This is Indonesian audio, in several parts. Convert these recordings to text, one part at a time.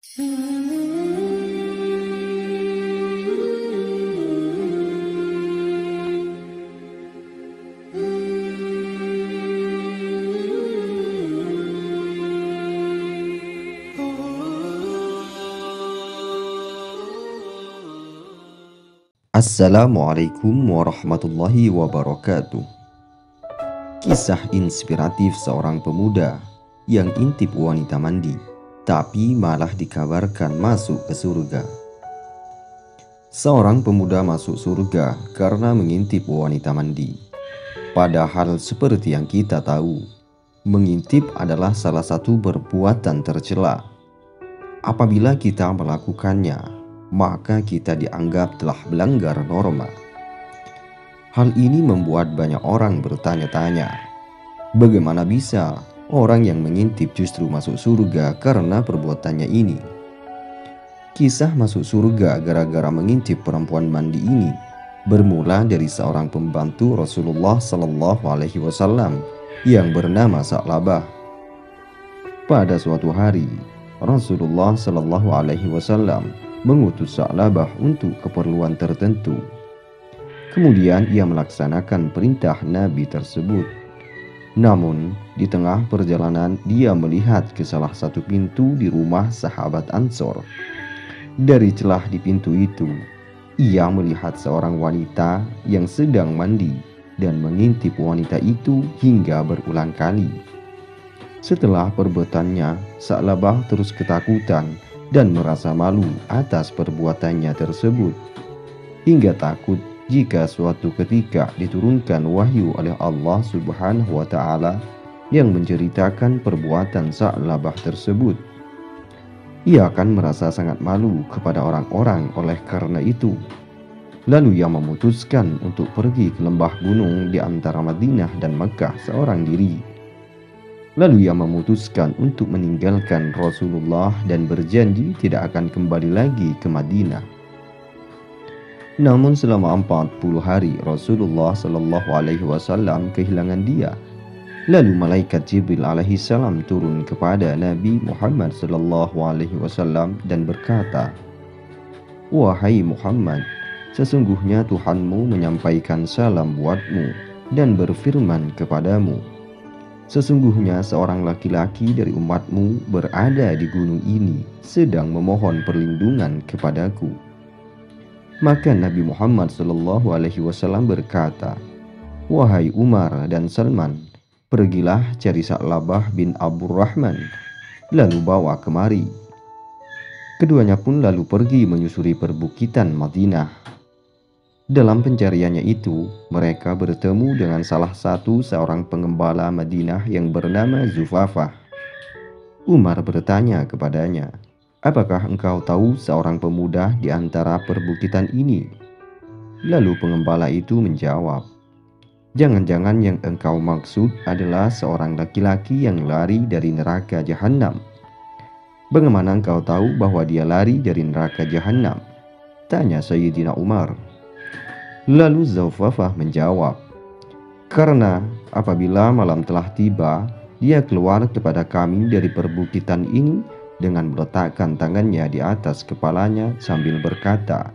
Assalamualaikum warahmatullahi wabarakatuh. Kisah inspiratif seorang pemuda yang intip wanita mandi, tapi malah dikabarkan masuk ke surga. Seorang pemuda masuk surga karena mengintip wanita mandi. Padahal seperti yang kita tahu, mengintip adalah salah satu perbuatan tercela. Apabila kita melakukannya, maka kita dianggap telah melanggar norma. Hal ini membuat banyak orang bertanya-tanya, bagaimana bisa orang yang mengintip justru masuk surga karena perbuatannya ini? Kisah masuk surga gara-gara mengintip perempuan mandi ini bermula dari seorang pembantu Rasulullah SAW yang bernama Sa'labah. Pada suatu hari, Rasulullah SAW mengutus Sa'labah untuk keperluan tertentu. Kemudian ia melaksanakan perintah Nabi tersebut. Namun, di tengah perjalanan dia melihat ke salah satu pintu di rumah sahabat Ansor. Dari celah di pintu itu, ia melihat seorang wanita yang sedang mandi dan mengintip wanita itu hingga berulang kali. Setelah perbuatannya, Sa'labah terus ketakutan dan merasa malu atas perbuatannya tersebut, hingga takut jika suatu ketika diturunkan wahyu oleh Allah Subhanahu wa Ta'ala yang menceritakan perbuatan Sa'labah tersebut. Ia akan merasa sangat malu kepada orang-orang oleh karena itu. Lalu ia memutuskan untuk pergi ke lembah gunung di antara Madinah dan Mekkah seorang diri. Lalu ia memutuskan untuk meninggalkan Rasulullah dan berjanji tidak akan kembali lagi ke Madinah. Namun selama 40 hari Rasulullah SAW kehilangan dia. Lalu malaikat Jibril alaihissalam turun kepada Nabi Muhammad SAW dan berkata, "Wahai Muhammad, sesungguhnya Tuhanmu menyampaikan salam buatmu dan berfirman kepadamu, sesungguhnya seorang laki-laki dari umatmu berada di gunung ini sedang memohon perlindungan kepadaku." Maka Nabi Muhammad SAW berkata, "Wahai Umar dan Salman, pergilah cari Sa'labah bin Abdurrahman, lalu bawa kemari." Keduanya pun lalu pergi menyusuri perbukitan Madinah. Dalam pencariannya itu, mereka bertemu dengan salah satu seorang pengembala Madinah yang bernama Zufafah. Umar bertanya kepadanya, "Apakah engkau tahu seorang pemuda di antara perbukitan ini?" Lalu pengembala itu menjawab, "Jangan-jangan yang engkau maksud adalah seorang laki-laki yang lari dari neraka Jahannam." "Bagaimana engkau tahu bahwa dia lari dari neraka Jahannam?" tanya Sayyidina Umar. Lalu Zufafah menjawab, "Karena apabila malam telah tiba, dia keluar kepada kami dari perbukitan ini dengan meletakkan tangannya di atas kepalanya sambil berkata,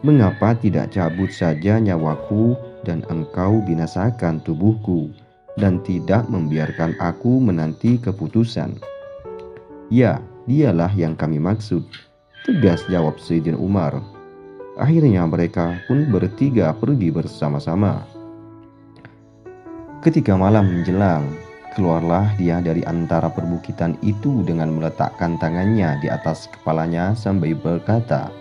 'Mengapa tidak cabut saja nyawaku dan engkau binasakan tubuhku dan tidak membiarkan aku menanti keputusan?' Ya, dialah yang kami maksud," tegas jawab Sayyidina Umar. Akhirnya mereka pun bertiga pergi bersama-sama. Ketika malam menjelang, keluarlah dia dari antara perbukitan itu dengan meletakkan tangannya di atas kepalanya sambil berkata,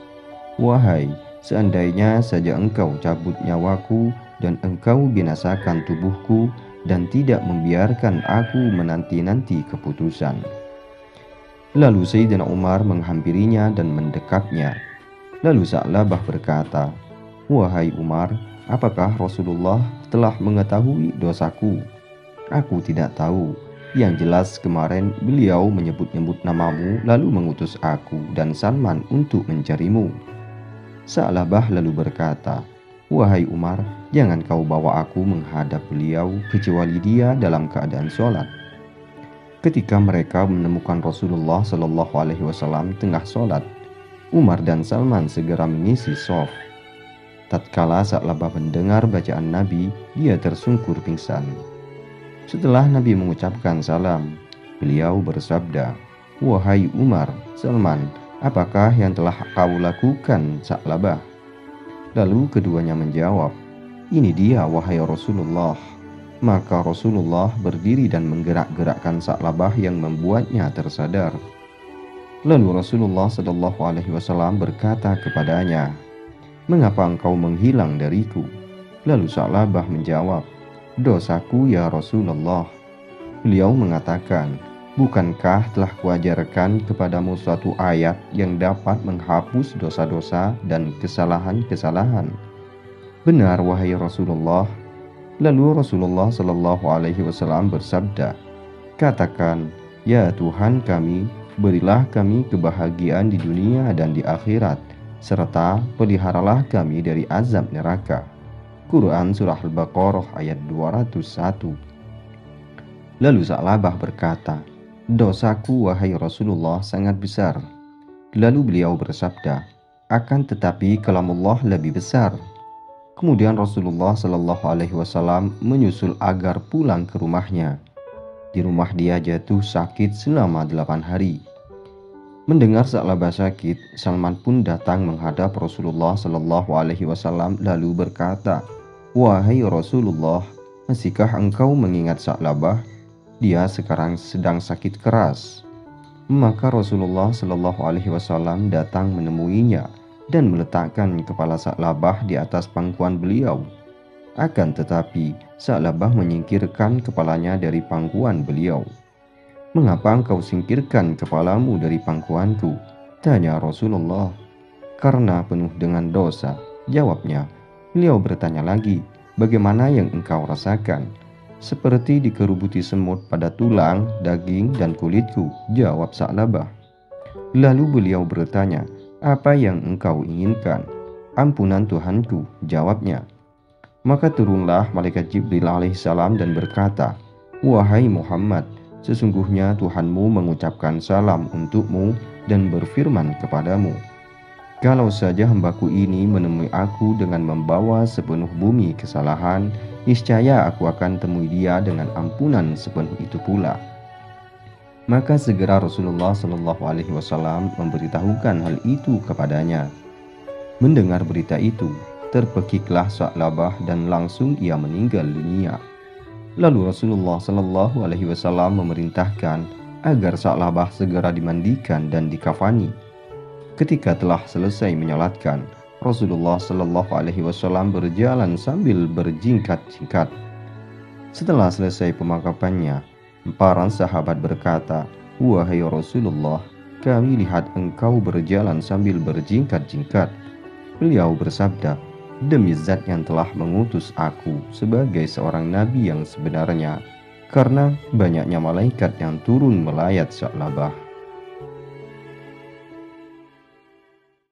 "Wahai, seandainya saja engkau cabut nyawaku dan engkau binasakan tubuhku dan tidak membiarkan aku menanti-nanti keputusan." Lalu Sayyidina Umar menghampirinya dan mendekapnya. Lalu Sa'labah berkata, "Wahai Umar, apakah Rasulullah telah mengetahui dosaku?" "Aku tidak tahu. Yang jelas kemarin beliau menyebut-nyebut namamu lalu mengutus aku dan Salman untuk mencarimu." Sa'labah lalu berkata, "Wahai Umar, jangan kau bawa aku menghadap beliau kecuali dia dalam keadaan sholat." Ketika mereka menemukan Rasulullah Shallallahu Alaihi Wasallam tengah sholat, Umar dan Salman segera mengisi shaf. Tatkala Sa'labah mendengar bacaan Nabi, dia tersungkur pingsan. Setelah Nabi mengucapkan salam, beliau bersabda, "Wahai Umar, Salman, apakah yang telah kau lakukan, Sa'labah?" Lalu keduanya menjawab, "Ini dia, wahai Rasulullah." Maka Rasulullah berdiri dan menggerak-gerakkan Sa'labah yang membuatnya tersadar. Lalu Rasulullah Shallallahu Alaihi Wasallam berkata kepadanya, "Mengapa engkau menghilang dariku?" Lalu Sa'labah menjawab, "Dosaku ya Rasulullah." Beliau mengatakan, "Bukankah telah kuajarkan kepadamu suatu ayat yang dapat menghapus dosa-dosa dan kesalahan-kesalahan?" "Benar, wahai Rasulullah." Lalu Rasulullah Shallallahu Alaihi Wasallam bersabda, "Katakan, ya Tuhan kami, berilah kami kebahagiaan di dunia dan di akhirat, serta peliharalah kami dari azab neraka." Quran Surah Al-Baqarah ayat 201. Lalu Sa'labah berkata, "Dosaku wahai Rasulullah sangat besar." Lalu beliau bersabda, "Akan tetapi kalamullah lebih besar." Kemudian Rasulullah Shallallahu Alaihi Wasallam menyusul agar pulang ke rumahnya. Di rumah dia jatuh sakit selama 8 hari. Mendengar Sa'labah sakit, Salman pun datang menghadap Rasulullah Shallallahu Alaihi Wasallam lalu berkata, "Wahai Rasulullah, masihkah engkau mengingat Sa'labah? Dia sekarang sedang sakit keras." Maka Rasulullah Shallallahu Alaihi Wasallam datang menemuinya dan meletakkan kepala Sa'labah di atas pangkuan beliau. Akan tetapi Sa'labah menyingkirkan kepalanya dari pangkuan beliau. "Mengapa engkau singkirkan kepalamu dari pangkuanku?" tanya Rasulullah. "Karena penuh dengan dosa," jawabnya. Beliau bertanya lagi, "Bagaimana yang engkau rasakan?" "Seperti dikerubuti semut pada tulang, daging, dan kulitku," jawab Sa'labah. Lalu beliau bertanya, "Apa yang engkau inginkan?" "Ampunan Tuhanku," jawabnya. Maka turunlah malaikat Jibril alaihissalam dan berkata, "Wahai Muhammad, sesungguhnya Tuhanmu mengucapkan salam untukmu dan berfirman kepadamu, kalau saja hambaku ini menemui aku dengan membawa sepenuh bumi kesalahan, niscaya aku akan temui dia dengan ampunan sepenuh itu pula." Maka segera Rasulullah Shallallahu Alaihi Wasallam memberitahukan hal itu kepadanya. Mendengar berita itu, terpekiklah Sa'labah dan langsung ia meninggal dunia. Lalu Rasulullah Shallallahu Alaihi Wasallam memerintahkan agar Sa'labah segera dimandikan dan dikafani. Ketika telah selesai menyolatkan, Rasulullah Shallallahu Alaihi Wasallam berjalan sambil berjingkat-jingkat. Setelah selesai pemakamannya, para sahabat berkata, "Wahai Rasulullah, kami lihat engkau berjalan sambil berjingkat-jingkat." Beliau bersabda, "Demi zat yang telah mengutus aku sebagai seorang nabi yang sebenarnya, karena banyaknya malaikat yang turun melayat Sa'labah."